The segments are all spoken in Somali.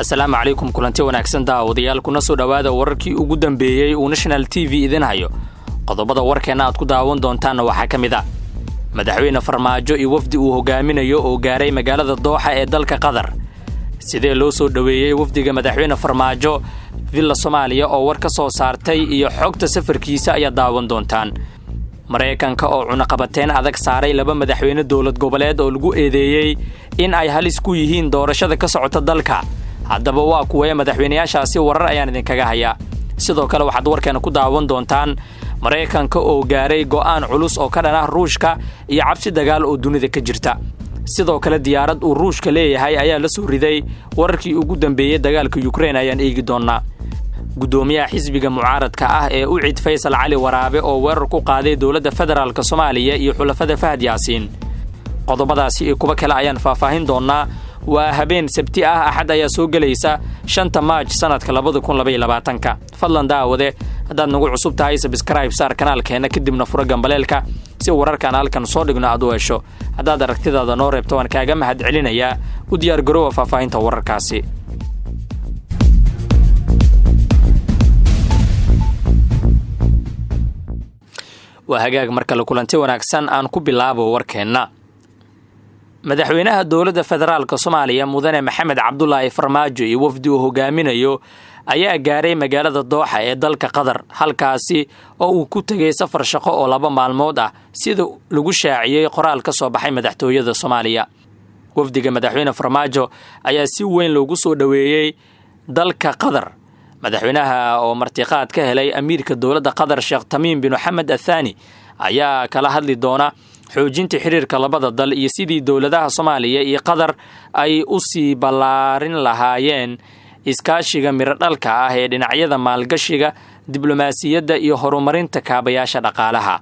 السلام عليكم kulanti wanaagsan daawadayaal kuna soo dhawaada wararkii ugu dambeeyay uu National TV idin hayo qodobada warkeena aad ku daawan doontaan waxa kamid ah madaxweyne Farmaajo iyo wafdi uu hogaaminayo oo gaaray magaalada Dooxa ee dalka Qatar sidee loo soo dhaweeyay wafdiga madaxweyne Farmaajo Villa Soomaaliya oo war ka soo saartay iyo xogta safarkiisa ayaa daawan doontaan Mareykanka oo cunaqabateen adag saaray laba madaxweyne dawlad goboleed oo lagu eedeeyay in ay halis ku yihiin doorashada ka socota dalka haddaba waa kuwa madaxweynayaashaasi warar ayaan idin kaga hayaa sidoo kale waxaad warkeena ku daawan doontaan Mareykanka oo gaaray go'aan culus oo ka dhan ah Ruushka iyo cabsi dagaal oo dunida ka jirta sidoo kale diyaarad uu Ruushka leeyahay ayaa la soo riday wararkii ugu dambeeyay dagaalka Ukraine ayaan eegi doonaa gudoomiyaha xisbiga mucaaradka ah ee u cid Faysal Cali Waraabe oo weerar ku qaaday dawladda federaalka Soomaaliya iyo xulafada Fahad Yaasiin qodobadaasi iyo kuwa kale ayaan faahfaahin doonaa waa habeen sabti ah axad ayaa soo galaysa 5 Maarch sanadka 2022 fadlan daawade hadaad nagu cusub tahay subscribe saar kanaalkeena kadibna furo gambaleelka si wararkan halkan soo dhigno aad u hesho hadaad aragtidaada noo reebto waan kaaga mahad celinayaa u diyaar garoow faahfaahinta wararkaasi waa hagaag marka la kulanti wanaagsan aan ku bilaabo warkeena madaxweynaha dawladda federaalka Soomaaliya mudane Maxamed Cabdullaahi Farmaajo iyo wafdi uu hogaaminayo ayaa gaaray magaalada Dooxa ee dalka Qatar halkaasi oo uu ku tagay safar shaqo oo 2 maalmood ah sida lagu shaaciyay qoraal ka soo baxay madaxtooyada Soomaaliya wafdiga madaxweyne Farmaajo ayaa si weyn loogu soo dhaweeyay dalka Qatar madaxweynaha oo martiqaad ka helay amiirka dawladda Qatar Sheekh Tamiim bin Mohammed Al-Thani ayaa kala hadli doona xoojinta xiriirka labada dal iyo sidii dawladaha Soomaaliya iyo Qatar ay u sii balaarin lahaayeen iskaashiga miradhalka ah ee dhinacyada maalgashiga diblomaasiyadda iyo horumarinta kaabayaasha dhaqaalaha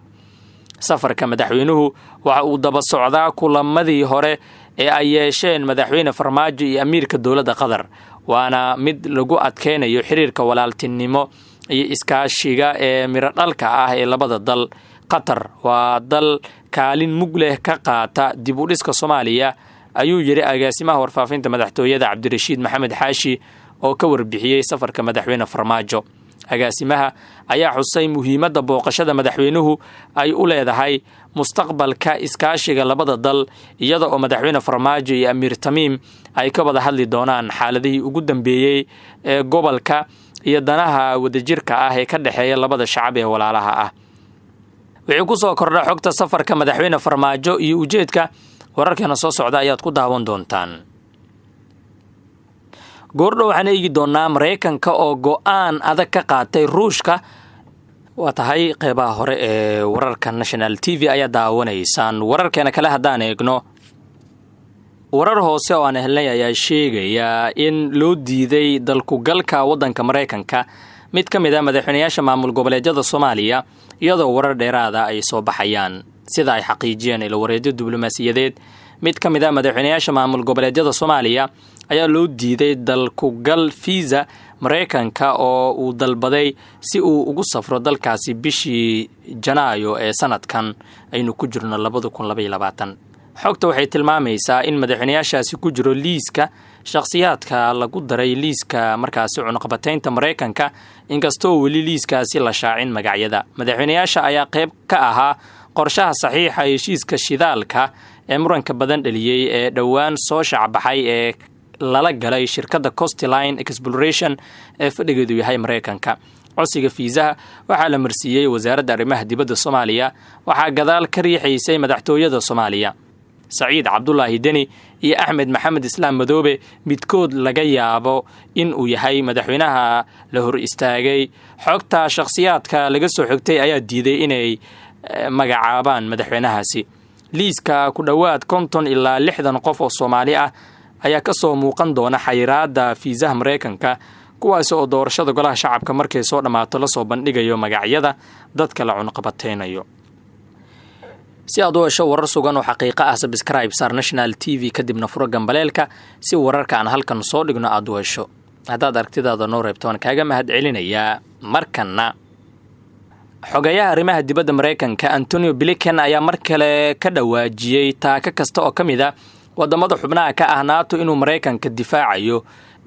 safarka madaxweynuhu waxa uu daba socdaa kulamadii hore ee ay yeesheen madaxweyne Farmaajo iyo amiirka dawladda Qatar waana mid lagu adkeenayo xiriirka walaaltinimo iyo iskaashiga ee miradhalka ah ee labada dal Qatar waa dal kaalin mug leh ka qaata dib u dhiska Soomaaliya ayuu yiri agaasimaha warfaafinta madaxtooyada Cabdirashiid Maxamed Xaashi oo ka warbixiyay safarka madaxweyne Farmaajo agaasimaha ayaa xusay muhiimadda booqashada madaxweynuhu ay u leedahay mustaqbalka iskaashiga labada dal iyada oo madaxweyne Farmaajo iyo Amiir Tamiim ay ka wada hadli doonaan xaaladihii ugu dambeeyay ee gobolka iyo danaha wadajirka ah ee ka dhaxeeya labada shacab ee walaalaha ah wixii ku soo kordha xogta safarka madaxweyne Farmaajo iyo ujeedka wararkeena soo socda ayaad ku daawan doontaan goordhow waxaan eegi doonaa Mareykanka oo go'aan adag ka qaatay Ruushka waa tahay qaybaha hore ee wararka National TV ayaa daawanaysaan wararkeena kale hadaan eegno warar hoose oo aan helnay ayaa sheegaya in loo diiday dalku galka wadanka Mareykanka mid ka mid ah madaxweynayaasha maamul goboleedyada Soomaaliya iyadoo warar dheeraada ay soo baxayaan sida ay xaqiijiyeen ilo wareedyo diblomaasiyadeed mid ka mid ah madaxweynayaasha maamul goboleedyada Soomaaliya ayaa loo diiday dalku gal visa Mareykanka oo uu dalbaday si uu ugu safro dalkaasi bishii Janaayo ee sanadkan aynu ku jirno 2022 xogta waxay tilmaamaysaa in madaxweynayaashaasi ku jiro liiska shakhsiyaadka lagu daray liiska markaasi cunaqabateynta Mareykanka inkastoo weli liiskaasi la shaacin magacyada madaxweynayaasha ayaa qayb ka ahaa qorshaha saxiixa heshiiska shidaalka ee muranka badan dhaliyay ee dhawaan soo shacbaxay ee lala galay shirkadda Coastline Exploration ee fadhigeedu yahay Mareykanka codsiga fiisaha waxaa la marsiiyay wasaaradda arrimaha dibadda Soomaaliya waxaa gadaal ka riixaysay madaxtooyada Soomaaliya Saciid Cabdullaahi Deni iyo Axmed Maxamed Islaam Madoobe midkood laga yaabo in uu yahay madaxweynaha la hor istaagay xogta shakhsiyaadka laga soo xigtay ayaa diiday inay magacaabaan madaxweynahaasi liiska ku dhawaad 50 ilaa 60 qof oo Soomaali ah ayaa ka soo muuqan doona xayiraadda fiisaha Mareykanka kuwaas oo doorashada golaha shacabka markay soo dhamaato la soo bandhigayo magacyada dadka la cunaqabateynayo si aad u hesho warar sugan oo xaqiiqo ah subscribe saar National TV kadibna furo gambaleelka si wararka aan halkan soo dhigno aad u hesho hadaad aragtidaada noo reebto waan kaaga mahad celinayaa markana xogayaha arrimaha dibadda Mareykanka Antonio Blinken ayaa mar kale ka dhawaajiyay taaka kasta oo kamid ah wadamada xubnaha ka ah NATO inuu Mareykanka difaacayo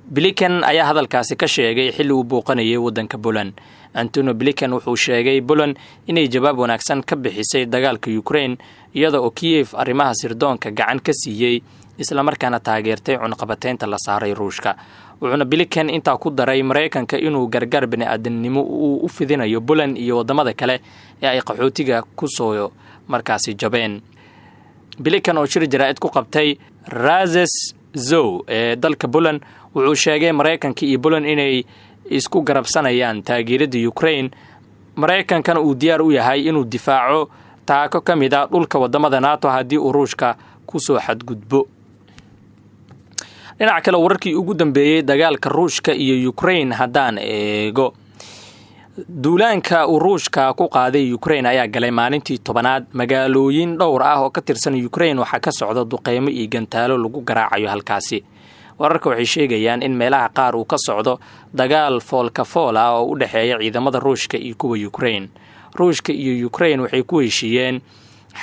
Blinken ayaa hadalkaasi ka sheegay xilli uu booqanayay waddanka Poland. Antony Blinken wuxuu sheegay Poland inay jawaab wanaagsan ka bixisay dagaalka Ukraine iyada oo Kiev arrimaha sirdoonka gacan ka siiyay isla markaana taageertay cunqabateynta la saaray Ruushka. wuxuuna Blinken intaa ku daray Mareykanka inuu gargaar bini'aadanimo u fidinayo Poland iyo wadamada kale ee ay qaxootiga ku soo markaasi jabeen. Blinken oo shir jaraa'id ku qabtay Razes Zow ee dalka Poland wuxuu sheegay Mareykanka iyo Poland inay isku garabsanayaan taageerada Ukraine. Mareykankana uu diyaar u yahay inuu difaaco taako ka mid ah dhulka wadamada NATO haddii uu Ruushka ku soo xadgudbo. dhinaca kale wararkii ugu dambeeyay dagaalka Ruushka iyo Ukraine haddaan eego. duulaanka uu Ruushka ku qaaday Ukraine ayaa galay maalintii 10aad. magaalooyin dhowr ah oo ka tirsan Ukraine waxa ka socda duqeymo iyo gantaalo lagu garaacayo halkaasi. wararka waxay sheegayaan in meelaha qaar uu ka socdo dagaal foolka fool ah oo u dhaxeeya ciidamada Ruushka iyo kuwa Ukraine. Ruushka iyo Ukraine waxay ku heshiiyeen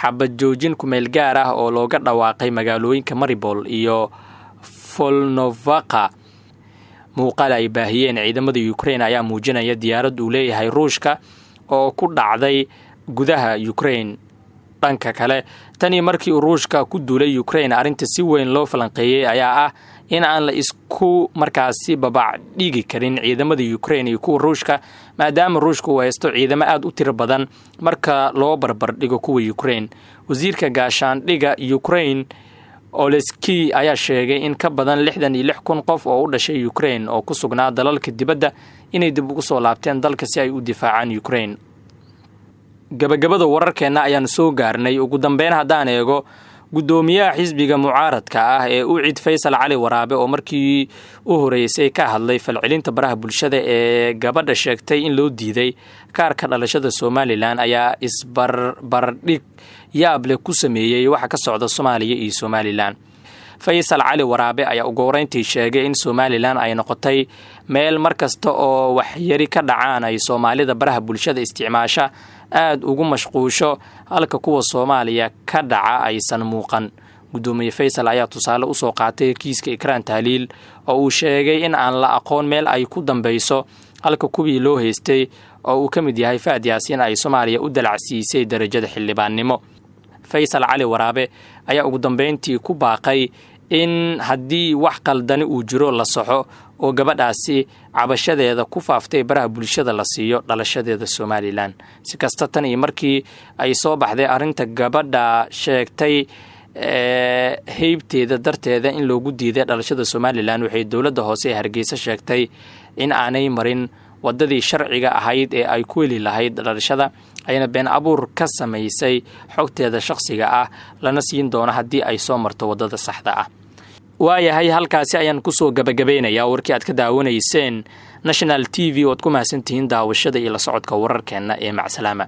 xabad joojin ku meel gaar ah oo looga dhawaaqay magaalooyinka Mariupol iyo Volnovakha. muuqaal ay baahiyeen ciidamada Ukraine ayaa muujinaya diyaarad uu leeyahay Ruushka oo ku dhacday gudaha Ukraine. dhanka kale tani markii uu Ruushka ku duulay Ukraine arinta si weyn loo falanqeeyay ayaa ah in aan la isku markaasi babac dhigi karin ciidamada Ukraine iyo kuwa Ruushka maadaama Ruushku uu haysto ciidamo aad u tiro badan marka loo barbar dhigo kuwa Ukraine. wasiirka gaashaandhigga Ukraine Oleski ayaa sheegay in ka badan 66,000 qof oo u dhashay Ukraine oo ku sugnaa dalalka dibadda inay dib ugu soo laabteen dalka si ay u difaacaan Ukraine. gabagabada wararkeena ayaan soo gaarnay. ugu dambeyn haddaan eego gudoomiyaha xisbiga mucaaradka ah ee UCID Faysal Cali Waraabe oo markii u horeysay ka hadlay falcelinta baraha bulshada ee gabadha sheegtay in loo diiday kaarka dhalashada Somaliland ayaa isbarbardhig yaab leh ku sameeyay waxa ka socda Soomaaliya iyo Somaliland. Faysal Cali Waraabe ayaa ugu horeyntii sheegay in Somaliland ay noqotay meel markasta oo wax yari ka dhacaan ay Soomaalida baraha bulshada isticmaasha aad ugu mashquusho halka kuwa Soomaaliya ka dhaca aysan muuqan. gudoomiye Faysal ayaa tusaale u soo qaatay kiiska Ikraan Tahliil oo uu sheegay in aan la aqoon meel ay ku dambayso halka kuwii loo haystay oo uu ka mid yahay Faad Yaasiin ay Soomaaliya u dalacsiisay darajada xildhibaannimo. Faysal Cali Waraabe ayaa ugu dambeyntii ku baaqay in haddii wax qaldani uu jiro la saxo oo gabadhaasi cabashadeeda ku faaftay baraha bulshada la siiyo dhalashadeeda Somaliland. si kasta tan iyo markii ay soo baxday arinta gabadha sheegtay heybteeda darteeda in loogu diiday dhalashada Somaliland waxay dawladda hoose ee Hargeysa sheegtay in aanay marin wadadii sharciga ahayd ee ay ku heli lahayd dhalashada ayna been abuur ka samaysay xogteeda shakhsiga ah lana siin doono haddii ay soo marto wadada saxda ah. waayahay halkaasi ayaan ku soo gabagabeynayaa warkii aad ka daawanayseen National TV oo aad ku mahadsantihiin daawashada iyo la socodka wararkeena ee macsalaama.